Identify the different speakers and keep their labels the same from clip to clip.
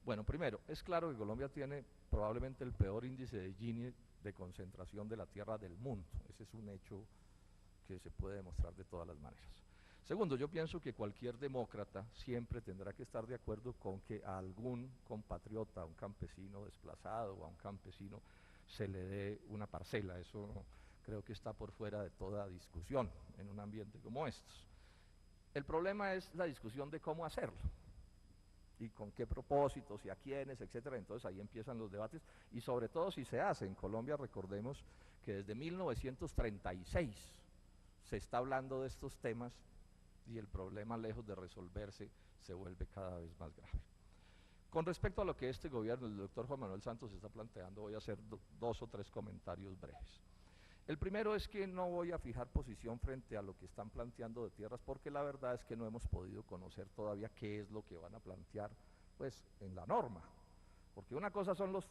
Speaker 1: Bueno, primero, es claro que Colombia tiene probablemente el peor índice de Gini de concentración de la tierra del mundo. Ese es un hecho que se puede demostrar de todas las maneras. Segundo, yo pienso que cualquier demócrata siempre tendrá que estar de acuerdo con que a algún compatriota, a un campesino desplazado o a un campesino se le dé una parcela. Eso creo que está por fuera de toda discusión en un ambiente como estos. El problema es la discusión de cómo hacerlo y con qué propósitos y a quiénes, etcétera. Entonces ahí empiezan los debates y sobre todo si se hace. En Colombia recordemos que desde 1936 se está hablando de estos temas y el problema, lejos de resolverse, se vuelve cada vez más grave. Con respecto a lo que este gobierno, el doctor Juan Manuel Santos está planteando, voy a hacer dos o tres comentarios breves. El primero es que no voy a fijar posición frente a lo que están planteando de tierras, porque la verdad es que no hemos podido conocer todavía qué es lo que van a plantear, pues, en la norma. Porque una cosa son lo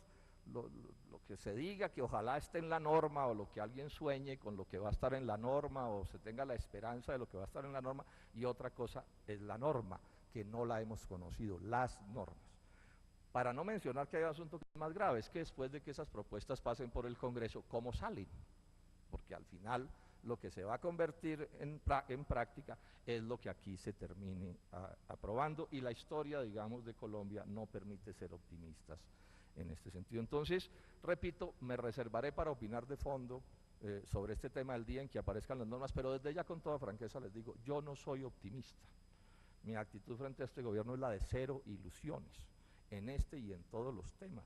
Speaker 1: que se diga que ojalá esté en la norma, o lo que alguien sueñe con lo que va a estar en la norma, o se tenga la esperanza de lo que va a estar en la norma, y otra cosa es la norma, que no la hemos conocido, las normas. Para no mencionar que hay asuntos más graves, que después de que esas propuestas pasen por el Congreso, ¿cómo salen? Porque al final lo que se va a convertir en práctica es lo que aquí se termine aprobando, y la historia, digamos, de Colombia no permite ser optimistas en este sentido. Entonces, repito, me reservaré para opinar de fondo sobre este tema el día en que aparezcan las normas, pero desde ya con toda franqueza les digo, yo no soy optimista. Mi actitud frente a este gobierno es la de cero ilusiones, en este y en todos los temas.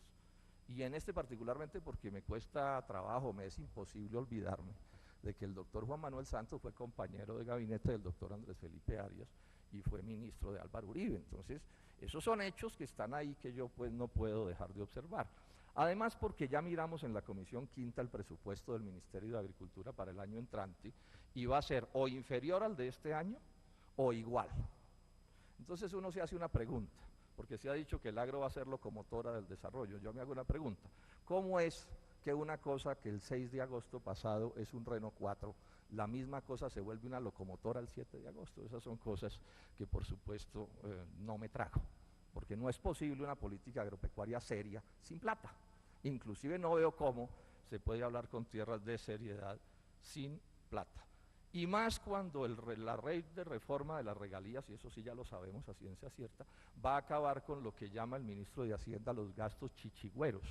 Speaker 1: Y en este particularmente porque me cuesta trabajo, me es imposible olvidarme de que el doctor Juan Manuel Santos fue compañero de gabinete del doctor Andrés Felipe Arias y fue ministro de Álvaro Uribe. Entonces, esos son hechos que están ahí que yo pues no puedo dejar de observar. Además, porque ya miramos en la Comisión Quinta el presupuesto del Ministerio de Agricultura para el año entrante y va a ser o inferior al de este año o igual. Entonces uno se hace una pregunta, porque se ha dicho que el agro va a ser locomotora del desarrollo. Yo me hago una pregunta, ¿cómo es que una cosa que el 6 de agosto pasado es un Renault 4, la misma cosa se vuelve una locomotora el 7 de agosto? Esas son cosas que por supuesto no me trago, porque no es posible una política agropecuaria seria sin plata. Inclusive no veo cómo se puede hablar con tierras de seriedad sin plata. Y más cuando la ley de reforma de las regalías, y eso sí ya lo sabemos a ciencia cierta, va a acabar con lo que llama el ministro de Hacienda los gastos chichigüeros,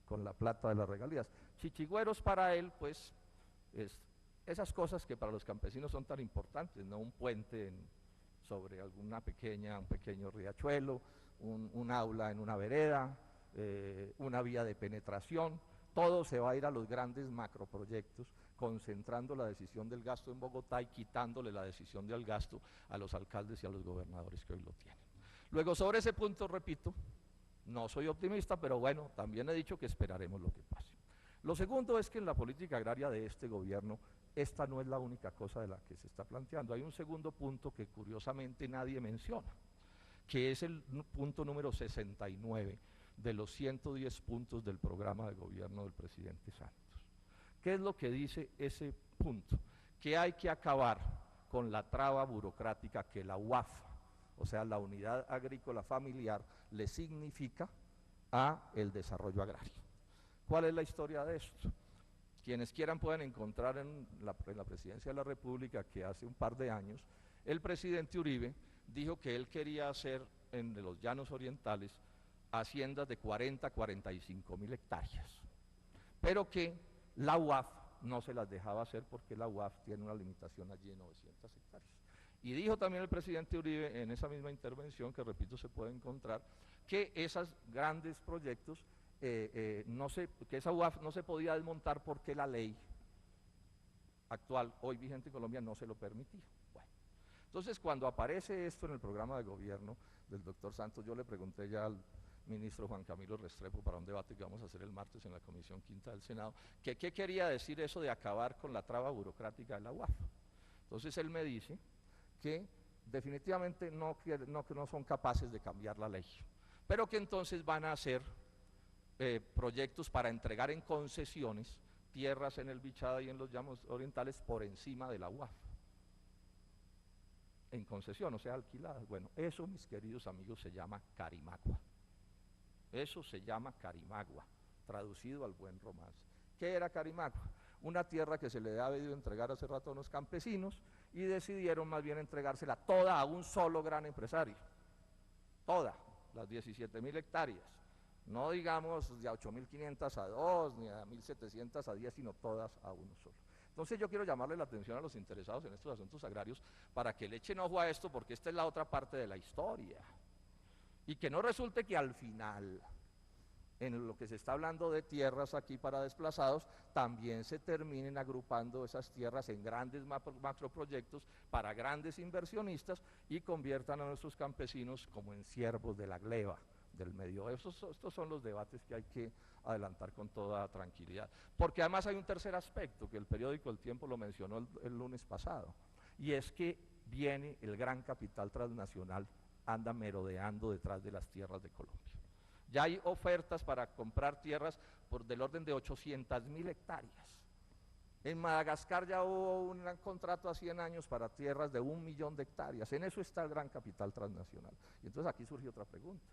Speaker 1: con la plata de las regalías. Chichigüeros para él, pues, es esas cosas que para los campesinos son tan importantes, ¿no? Un puente sobre un pequeño riachuelo, un aula en una vereda, una vía de penetración. Todo se va a ir a los grandes macroproyectos, concentrando la decisión del gasto en Bogotá y quitándole la decisión del gasto a los alcaldes y a los gobernadores que hoy lo tienen. Luego, sobre ese punto, repito, no soy optimista, pero bueno, también he dicho que esperaremos lo que pase. Lo segundo es que en la política agraria de este gobierno, esta no es la única cosa de la que se está planteando. Hay un segundo punto que curiosamente nadie menciona, que es el punto número 69 de los 110 puntos del programa de gobierno del presidente Santos. ¿Qué es lo que dice ese punto? Que hay que acabar con la traba burocrática que la UAF, o sea, la Unidad Agrícola Familiar, le significa a el desarrollo agrario. ¿Cuál es la historia de esto? Quienes quieran pueden encontrar en la Presidencia de la República que hace un par de años el presidente Uribe dijo que él quería hacer en los llanos orientales haciendas de 40 a 45 mil hectáreas, pero que la UAF no se las dejaba hacer porque la UAF tiene una limitación allí de 900 hectáreas. Y dijo también el presidente Uribe en esa misma intervención, que repito se puede encontrar, que esos grandes proyectos, que esa UAF no se podía desmontar porque la ley actual, hoy vigente en Colombia, no se lo permitía. Bueno, entonces cuando aparece esto en el programa de gobierno del doctor Santos, yo le pregunté ya al ministro Juan Camilo Restrepo para un debate que vamos a hacer el martes en la Comisión Quinta del Senado, que qué quería decir eso de acabar con la traba burocrática de la UAF. Entonces él me dice que definitivamente no son capaces de cambiar la ley, pero que entonces van a hacer proyectos para entregar en concesiones tierras en el Bichada y en los llanos orientales por encima de la UAF, en concesión, o sea, alquiladas. Bueno, eso, mis queridos amigos, se llama Carimagua. Eso se llama Carimagua, traducido al buen romance. ¿Qué era Carimagua? Una tierra que se le había debido entregar hace rato a unos campesinos y decidieron más bien entregársela toda a un solo gran empresario. Toda, las 17.000 hectáreas. No digamos de a 8.500 a 2, ni a 1.700 a 10, sino todas a uno solo. Entonces yo quiero llamarle la atención a los interesados en estos asuntos agrarios para que le echen ojo a esto, porque esta es la otra parte de la historia. Y que no resulte que al final, en lo que se está hablando de tierras aquí para desplazados, también se terminen agrupando esas tierras en grandes macroproyectos para grandes inversionistas y conviertan a nuestros campesinos como en siervos de la gleba del medio. Estos son los debates que hay que adelantar con toda tranquilidad. Porque además hay un tercer aspecto, que el periódico El Tiempo lo mencionó el lunes pasado, y es que viene el gran capital transnacional, anda merodeando detrás de las tierras de Colombia. Ya hay ofertas para comprar tierras por del orden de 800.000 hectáreas. En Madagascar ya hubo un gran contrato a 100 años para tierras de 1 millón de hectáreas. En eso está el gran capital transnacional. Y entonces aquí surge otra pregunta.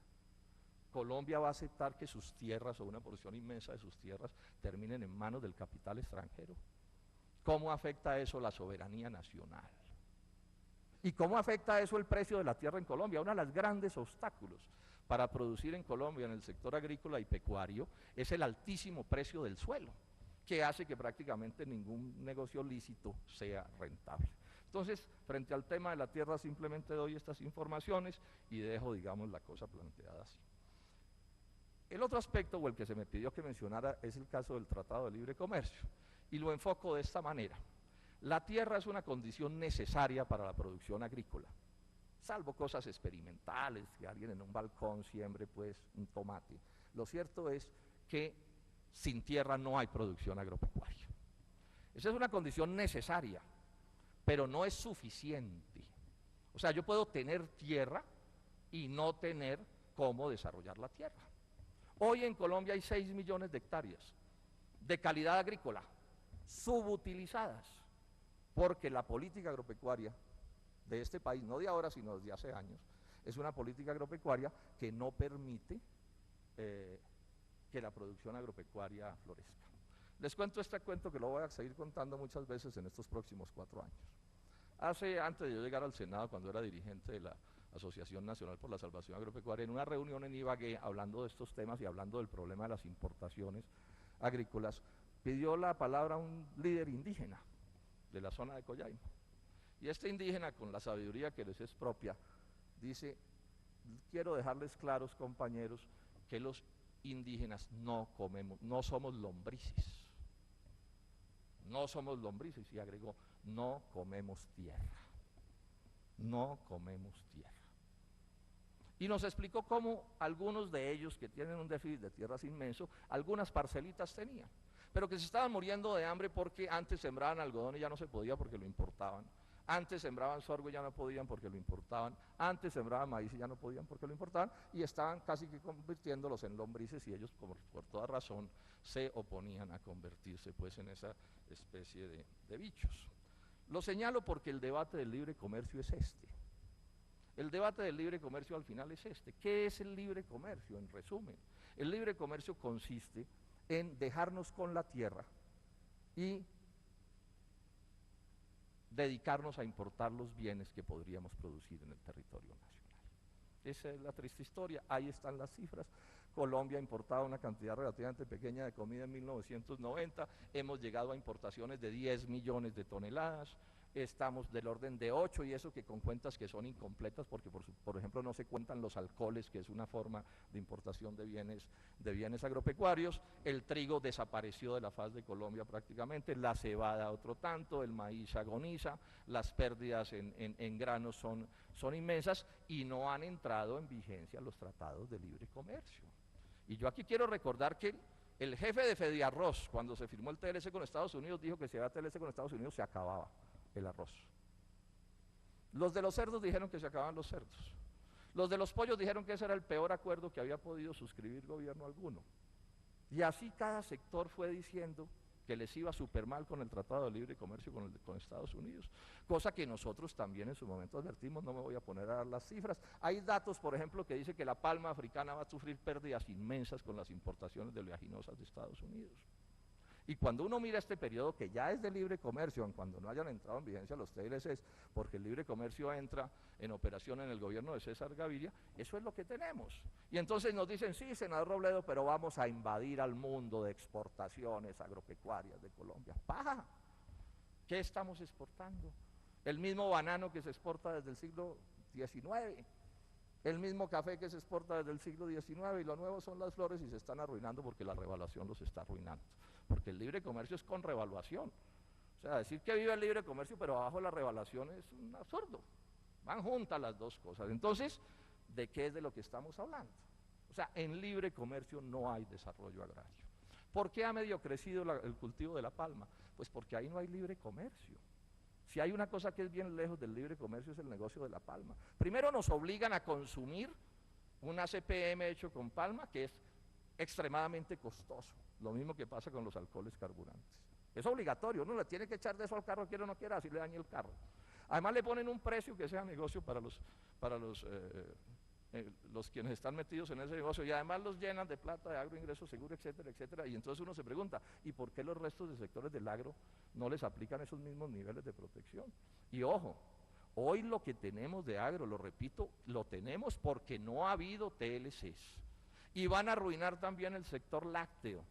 Speaker 1: ¿Colombia va a aceptar que sus tierras o una porción inmensa de sus tierras terminen en manos del capital extranjero? ¿Cómo afecta eso la soberanía nacional? ¿Y cómo afecta eso el precio de la tierra en Colombia? Uno de los grandes obstáculos para producir en Colombia en el sector agrícola y pecuario es el altísimo precio del suelo, que hace que prácticamente ningún negocio lícito sea rentable. Entonces, frente al tema de la tierra, simplemente doy estas informaciones y dejo, digamos, la cosa planteada así. El otro aspecto, o el que se me pidió que mencionara, es el caso del Tratado de Libre Comercio, y lo enfoco de esta manera. La tierra es una condición necesaria para la producción agrícola, salvo cosas experimentales, que alguien en un balcón siembre pues un tomate. Lo cierto es que sin tierra no hay producción agropecuaria. Esa es una condición necesaria, pero no es suficiente. O sea, yo puedo tener tierra y no tener cómo desarrollar la tierra. Hoy en Colombia hay 6 millones de hectáreas de calidad agrícola, subutilizadas, porque la política agropecuaria de este país, no de ahora, sino desde hace años, es una política agropecuaria que no permite que la producción agropecuaria florezca. Les cuento este cuento que lo voy a seguir contando muchas veces en estos próximos 4 años. Antes de yo llegar al Senado, cuando era dirigente de la Asociación Nacional por la Salvación Agropecuaria, en una reunión en Ibagué, hablando de estos temas y hablando del problema de las importaciones agrícolas, pidió la palabra un líder indígena de la zona de Collaima. Y este indígena, con la sabiduría que les es propia, dice: quiero dejarles claros, compañeros, que los indígenas no comemos, no somos lombrices. No somos lombrices, y agregó: no comemos tierra. No comemos tierra. Y nos explicó cómo algunos de ellos, que tienen un déficit de tierras inmenso, algunas parcelitas tenían, pero que se estaban muriendo de hambre porque antes sembraban algodón y ya no se podía porque lo importaban. Antes sembraban sorgo y ya no podían porque lo importaban. Antes sembraban maíz y ya no podían porque lo importaban. Y estaban casi que convirtiéndolos en lombrices, y ellos, por toda razón, se oponían a convertirse pues en esa especie de bichos. Lo señalo porque el debate del libre comercio es este. El debate del libre comercio al final es este. ¿Qué es el libre comercio? En resumen, el libre comercio consiste en dejarnos con la tierra y dedicarnos a importar los bienes que podríamos producir en el territorio nacional. Esa es la triste historia, ahí están las cifras. Colombia ha importado una cantidad relativamente pequeña de comida en 1990, hemos llegado a importaciones de 10 millones de toneladas, estamos del orden de 8, y eso que con cuentas que son incompletas, porque por ejemplo no se cuentan los alcoholes, que es una forma de importación de bienes agropecuarios. El trigo desapareció de la faz de Colombia prácticamente, la cebada otro tanto, el maíz agoniza, las pérdidas en granos son inmensas, y no han entrado en vigencia los tratados de libre comercio. Y yo aquí quiero recordar que el jefe de Fediarroz, cuando se firmó el TLC con Estados Unidos, dijo que si había TLC con Estados Unidos se acababa el arroz. Los de los cerdos dijeron que se acababan los cerdos. Los de los pollos dijeron que ese era el peor acuerdo que había podido suscribir gobierno alguno. Y así cada sector fue diciendo que les iba súper mal con el Tratado de Libre Comercio con Estados Unidos, cosa que nosotros también en su momento advertimos. No me voy a poner a dar las cifras. Hay datos, por ejemplo, que dicen que la palma africana va a sufrir pérdidas inmensas con las importaciones de oleaginosas de Estados Unidos. Y cuando uno mira este periodo que ya es de libre comercio, cuando no hayan entrado en vigencia los TLCs, porque el libre comercio entra en operación en el gobierno de César Gaviria, eso es lo que tenemos. Y entonces nos dicen, sí, senador Robledo, pero vamos a invadir al mundo de exportaciones agropecuarias de Colombia. ¡Paja! ¿Qué estamos exportando? El mismo banano que se exporta desde el siglo XIX, el mismo café que se exporta desde el siglo XIX, y lo nuevo son las flores y se están arruinando porque la revaluación los está arruinando. Porque el libre comercio es con revaluación. O sea, decir que vive el libre comercio pero abajo la revaluación es un absurdo. Van juntas las dos cosas. Entonces, ¿de qué es de lo que estamos hablando? O sea, en libre comercio no hay desarrollo agrario. ¿Por qué ha medio crecido el cultivo de la palma? Pues porque ahí no hay libre comercio. Si hay una cosa que es bien lejos del libre comercio es el negocio de la palma. Primero nos obligan a consumir un ACPM hecho con palma que es extremadamente costoso. Lo mismo que pasa con los alcoholes carburantes. Es obligatorio, uno le tiene que echar de eso al carro, quiera o no quiera, así le dañe el carro. Además le ponen un precio que sea negocio para los quienes están metidos en ese negocio, y además los llenan de plata, de agroingreso seguro, etcétera, etcétera. Y entonces uno se pregunta, ¿y por qué los restos de sectores del agro no les aplican esos mismos niveles de protección? Y ojo, hoy lo que tenemos de agro, lo repito, lo tenemos porque no ha habido TLCs. Y van a arruinar también el sector lácteo,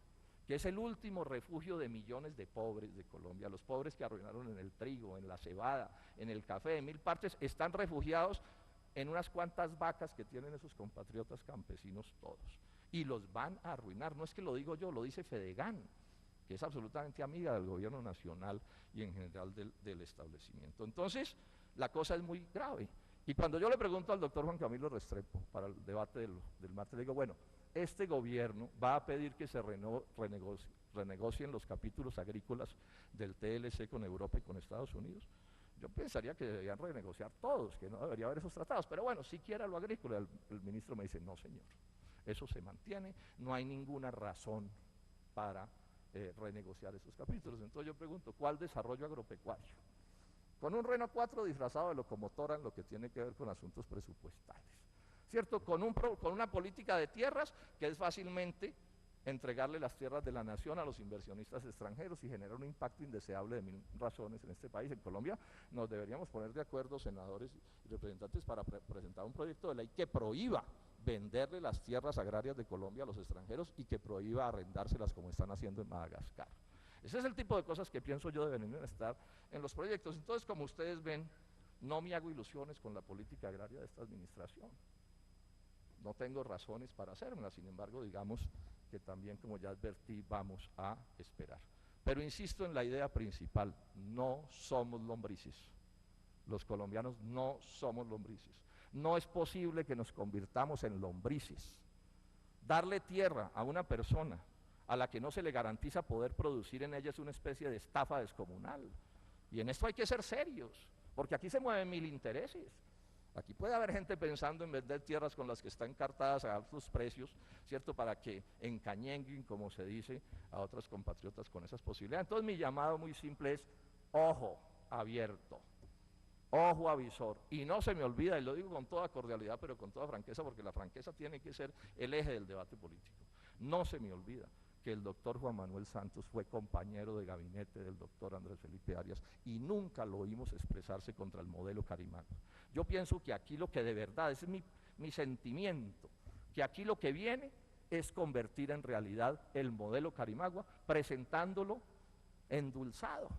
Speaker 1: que es el último refugio de millones de pobres de Colombia. Los pobres que arruinaron en el trigo, en la cebada, en el café, en mil partes, están refugiados en unas cuantas vacas que tienen esos compatriotas campesinos todos. Y los van a arruinar, no es que lo digo yo, lo dice Fedegan, que es absolutamente amiga del gobierno nacional y en general del establecimiento. Entonces, la cosa es muy grave. Y cuando yo le pregunto al doctor Juan Camilo Restrepo para el debate del martes, le digo, bueno, este gobierno va a pedir que se renegocien los capítulos agrícolas del TLC con Europa y con Estados Unidos. Yo pensaría que deberían renegociar todos, que no debería haber esos tratados, pero bueno, siquiera lo agrícola. El ministro me dice, no señor, eso se mantiene, no hay ninguna razón para renegociar esos capítulos. Entonces yo pregunto, ¿cuál desarrollo agropecuario? Con un Renault 4 disfrazado de locomotora en lo que tiene que ver con asuntos presupuestales, ¿cierto? Con una política de tierras que es fácilmente entregarle las tierras de la nación a los inversionistas extranjeros y genera un impacto indeseable de mil razones en este país. En Colombia nos deberíamos poner de acuerdo, senadores y representantes, para presentar un proyecto de ley que prohíba venderle las tierras agrarias de Colombia a los extranjeros y que prohíba arrendárselas como están haciendo en Madagascar. Ese es el tipo de cosas que pienso yo deberían estar en los proyectos. Entonces, como ustedes ven, no me hago ilusiones con la política agraria de esta administración. No tengo razones para hacérmelas, sin embargo, digamos que también, como ya advertí, vamos a esperar. Pero insisto en la idea principal, no somos lombrices. Los colombianos no somos lombrices. No es posible que nos convirtamos en lombrices. Darle tierra a una persona a la que no se le garantiza poder producir en ella es una especie de estafa descomunal. Y en esto hay que ser serios, porque aquí se mueven mil intereses. Aquí puede haber gente pensando en vender tierras con las que están encartadas a altos precios, ¿cierto? Para que encañenguen, como se dice, a otros compatriotas con esas posibilidades. Entonces mi llamado muy simple es, ojo abierto, ojo avisor. Y no se me olvida, y lo digo con toda cordialidad, pero con toda franqueza, porque la franqueza tiene que ser el eje del debate político. No se me olvida que el doctor Juan Manuel Santos fue compañero de gabinete del doctor Andrés Felipe Arias y nunca lo oímos expresarse contra el modelo Carimagua. Yo pienso que aquí lo que de verdad, ese es mi sentimiento, que aquí lo que viene es convertir en realidad el modelo Carimagua, presentándolo endulzado.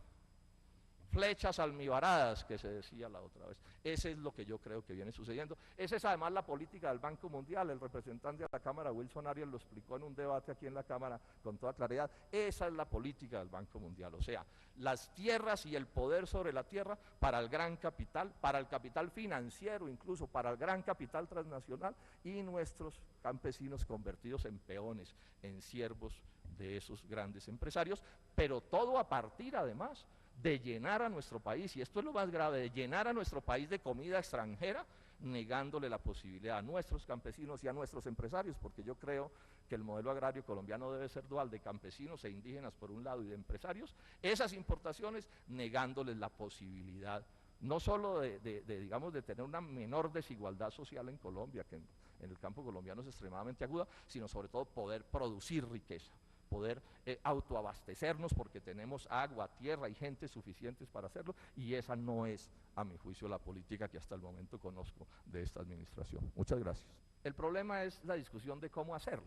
Speaker 1: Flechas almibaradas, que se decía la otra vez. Ese es lo que yo creo que viene sucediendo. Esa es además la política del Banco Mundial. El representante de la Cámara, Wilson Arias, lo explicó en un debate aquí en la Cámara con toda claridad. Esa es la política del Banco Mundial. O sea, las tierras y el poder sobre la tierra para el gran capital, para el capital financiero, incluso para el gran capital transnacional, y nuestros campesinos convertidos en peones, en siervos de esos grandes empresarios, pero todo a partir además de llenar a nuestro país, y esto es lo más grave, de llenar a nuestro país de comida extranjera, negándole la posibilidad a nuestros campesinos y a nuestros empresarios, porque yo creo que el modelo agrario colombiano debe ser dual, de campesinos e indígenas por un lado y de empresarios, esas importaciones negándoles la posibilidad no solo digamos, de tener una menor desigualdad social en Colombia, que en el campo colombiano es extremadamente aguda, sino sobre todo poder producir riqueza, poder autoabastecernos porque tenemos agua, tierra y gente suficientes para hacerlo, y esa no es, a mi juicio, la política que hasta el momento conozco de esta administración. Muchas gracias. El problema es la discusión de cómo hacerlo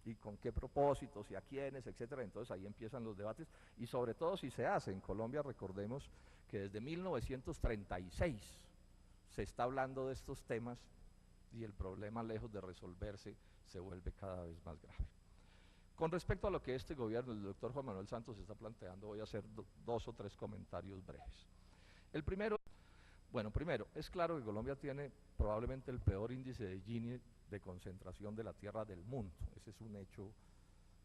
Speaker 1: y con qué propósitos y a quiénes, etcétera. Entonces ahí empiezan los debates y sobre todo si se hace. En Colombia recordemos que desde 1936 se está hablando de estos temas y el problema, lejos de resolverse, se vuelve cada vez más grave. Con respecto a lo que este gobierno, el doctor Juan Manuel Santos está planteando, voy a hacer dos o tres comentarios breves. El primero, bueno, primero, es claro que Colombia tiene probablemente el peor índice de Gini de concentración de la tierra del mundo. Ese es un hecho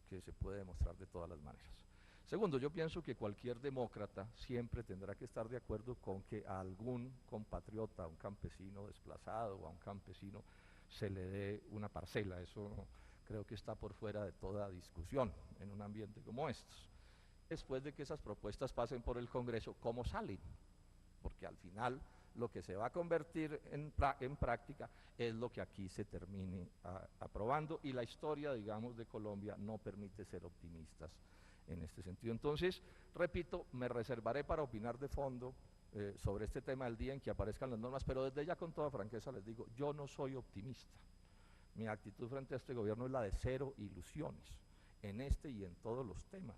Speaker 1: que se puede demostrar de todas las maneras. Segundo, yo pienso que cualquier demócrata siempre tendrá que estar de acuerdo con que a algún compatriota, a un campesino desplazado o a un campesino se le dé una parcela. Eso creo que está por fuera de toda discusión en un ambiente como estos. Después de que esas propuestas pasen por el Congreso, ¿cómo salen? Porque al final lo que se va a convertir en práctica es lo que aquí se termine aprobando, y la historia, digamos, de Colombia no permite ser optimistas en este sentido. Entonces, repito, me reservaré para opinar de fondo sobre este tema el día en que aparezcan las normas, pero desde ya con toda franqueza les digo, yo no soy optimista. Mi actitud frente a este gobierno es la de cero ilusiones, en este y en todos los temas.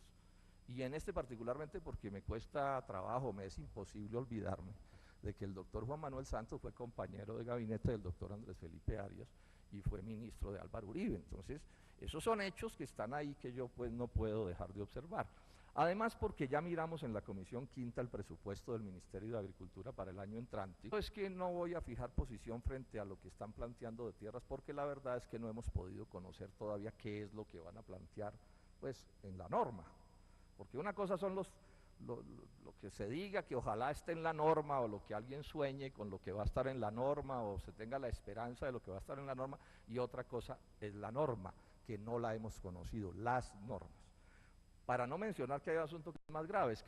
Speaker 1: Y en este particularmente porque me cuesta trabajo, me es imposible olvidarme de que el doctor Juan Manuel Santos fue compañero de gabinete del doctor Andrés Felipe Arias y fue ministro de Álvaro Uribe. Entonces, esos son hechos que están ahí que yo pues no puedo dejar de observar. Además, porque ya miramos en la Comisión Quinta el presupuesto del Ministerio de Agricultura para el año entrante. Es que no voy a fijar posición frente a lo que están planteando de tierras, porque la verdad es que no hemos podido conocer todavía qué es lo que van a plantear pues en la norma. Porque una cosa son lo que se diga que ojalá esté en la norma, o lo que alguien sueñe con lo que va a estar en la norma, o se tenga la esperanza de lo que va a estar en la norma, y otra cosa es la norma, que no la hemos conocido, las normas. Para no mencionar que hay asuntos más graves, que